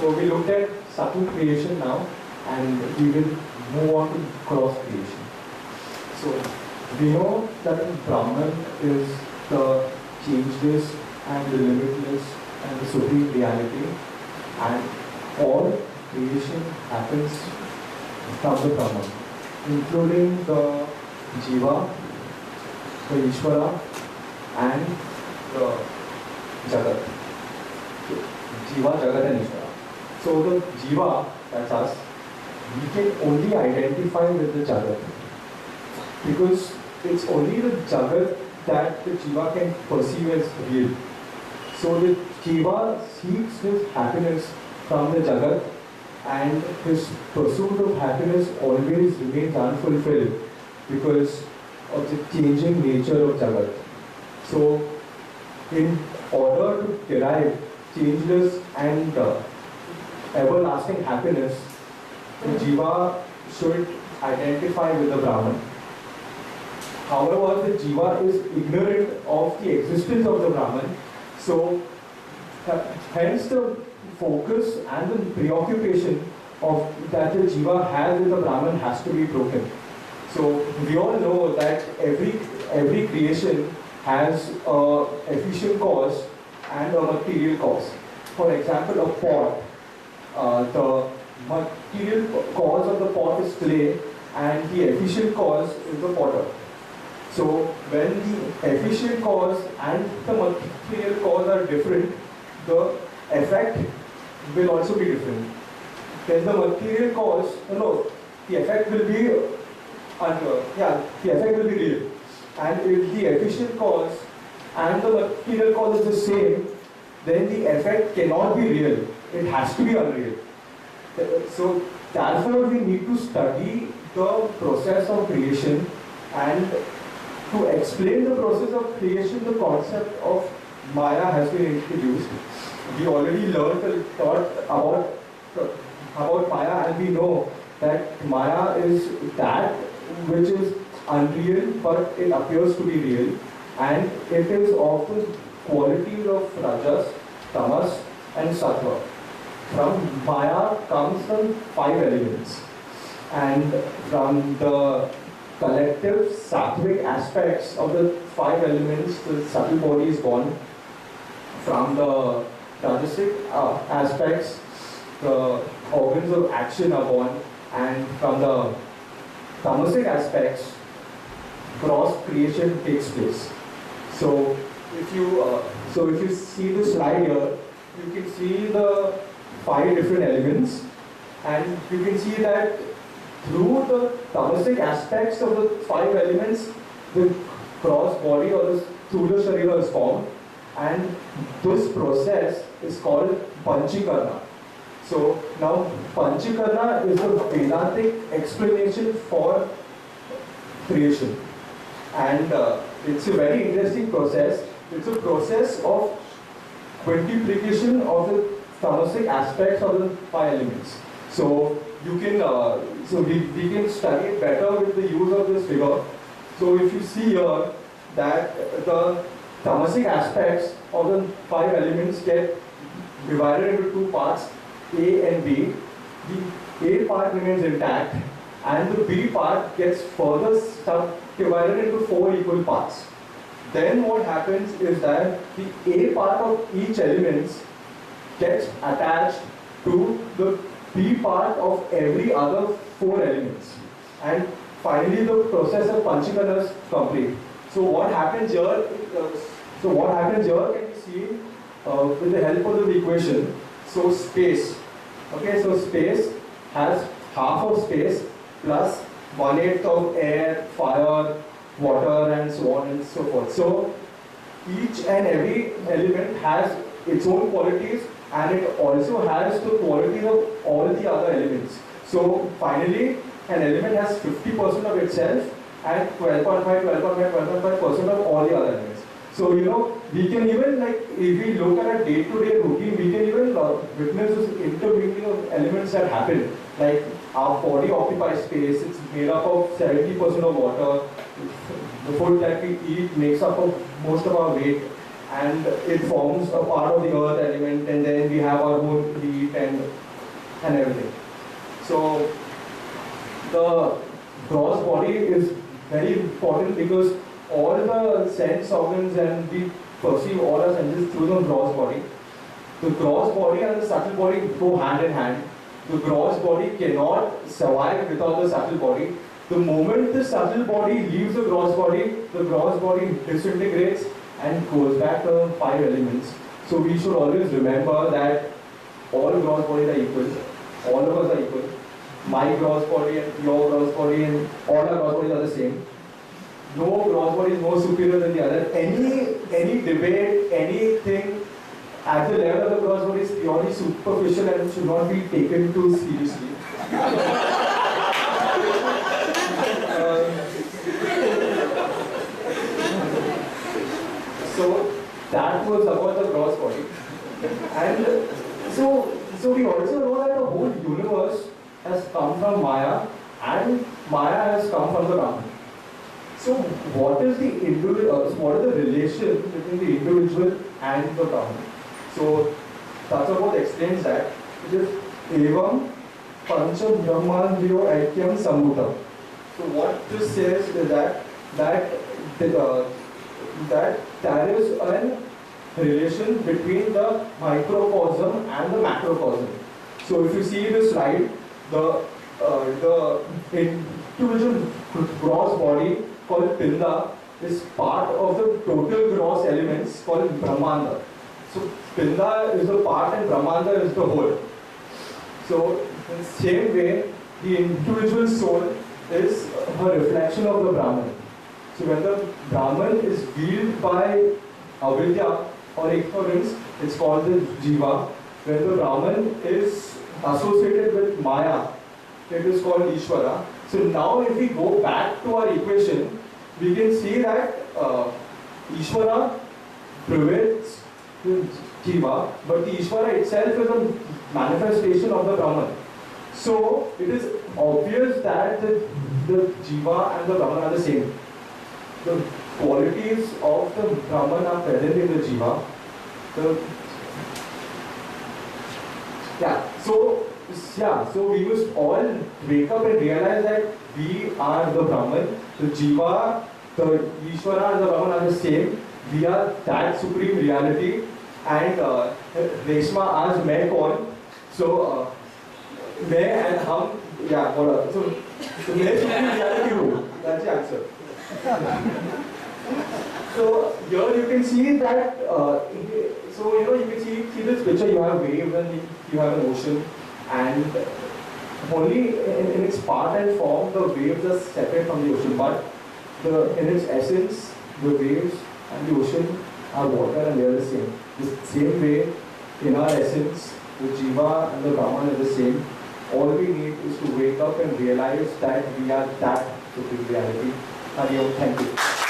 So we looked at subtle creation now, and we will move on to cross creation. So we know that Brahman is the changeless and the limitless and the supreme reality, and all creation happens from the Brahman, including the Jiva, the Ishvara, and the Jagat. Jiva, Jagat and Ishvara. So the Jiva, that's us, we can only identify with the Jagat. Because it's only the Jagat that the Jiva can perceive as real. So the Jiva seeks his happiness from the Jagat, and his pursuit of happiness always remains unfulfilled because of the changing nature of Jagat. So in order to derive changeless and everlasting happiness, the Jiva should identify with the Brahman. However, the Jiva is ignorant of the existence of the Brahman, so hence the focus and the preoccupation of that the Jiva has with the Brahman has to be broken. So we all know that every creation has an efficient cause and a material cause. For example, a pot, the material cause of the pot is clay and the efficient cause is the potter. So when the efficient cause and the material cause are different, the effect will also be different. Then the material cause, the effect will be the effect will be real. And if the efficient cause and the material cause is the same, then the effect cannot be real. It has to be unreal. So therefore we need to study the process of creation, and to explain the process of creation, the concept of Maya has been introduced. We already learned a lot about Maya, and we know that Maya is that which is unreal but it appears to be real, and it is of the qualities of Rajas, Tamas and Sattva. From Maya comes the 5 elements, and from the collective sattvic aspects of the 5 elements, the subtle body is born. From the rajasic aspects, the organs of action are born, and from the tamasic aspects, cross creation takes place. So if you see the slide here, you can see the 5 different elements, and you can see that through the tamasic aspects of the 5 elements, the cross body or the Sthula Sharira is formed, and this process is called Panchikarna. So now Panchikarna is the Vedantic explanation for creation, and it's a very interesting process. It's a process of quintuplication of the tamasic aspects of the 5 elements. So you can, we can study it better with the use of this figure. So if you see here that the tamasic aspects of the 5 elements get divided into 2 parts, A and B. The A part remains intact, and the B part gets further subdivided into 4 equal parts. Then what happens is that the A part of each element gets attached to the B part of every other 4 elements, and finally the process of Panchikarna is complete. So what happens here? Can we see with the help of the equation? So space. Okay, so space has half of space plus 1/8 of air, fire, water, and so on and so forth. So each and every element has its own qualities, and it also has the qualities of all the other elements. So finally, an element has 50% of itself and 12.5% of all the other elements. So we can even, like, if we look at a day-to-day routine, we can even witness this intermingling of elements that happen. Like our body occupies space, it's made up of 70% of water. The food that we eat makes up of most of our weight, and it forms a part of the earth element, and then we have our own heat and and everything. So the gross body is very important because all the sense organs and we perceive all our senses through the gross body. The gross body and the subtle body go hand in hand. The gross body cannot survive without the subtle body. The moment the subtle body leaves the gross body disintegrates and goes back to 5 elements. So we should always remember that all gross bodies are equal. All of us are equal. My gross body and your gross body and all our gross bodies are the same. No gross body is more superior than the other. Any debate, anything at the level of the gross body is purely superficial and should not be taken too seriously. So that was about the gross body. And so we also know that the whole universe has come from Maya and Maya has come from the Brahman. So what is the relation between the individual and the Brahman? So Tathagata explains that it is evam pancha brahmandriyo aikyam sambutam. So what this says is that there is a relation between the microcosm and the macrocosm. So if you see this slide, the individual gross body called Pinda is part of the total gross elements called Brahmanda. So Pinda is the part and Brahmanda is the whole. So in the same way, the individual soul is a reflection of the Brahman. So when the Brahman is veiled by avidya or ignorance, it's called the Jiva. When the Brahman is associated with Maya, it is called Ishvara. So now if we go back to our equation, we can see that Ishvara prevails the Jiva, but the Ishvara itself is a manifestation of the Brahman. So it is obvious that the Jiva and the Brahman are the same. The qualities of the Brahman are present in the Jiva. So we must all wake up and realize that we are the Brahman. The Jiva, the Ishvara and the Brahman are the same. We are that supreme reality. And Reshma asked मैं कौन? So मैं and हम बोला. So मैं supreme reality हूँ. That's the answer. So here you can see that. You can see this picture. You have waves and you have an ocean, and only in its part and form the waves are separate from the ocean, but in its essence the waves and the ocean are water and they are the same. The same way in our essence the Jiva and the Brahman are the same. All we need is to wake up and realize that we are that supreme reality. Thank you.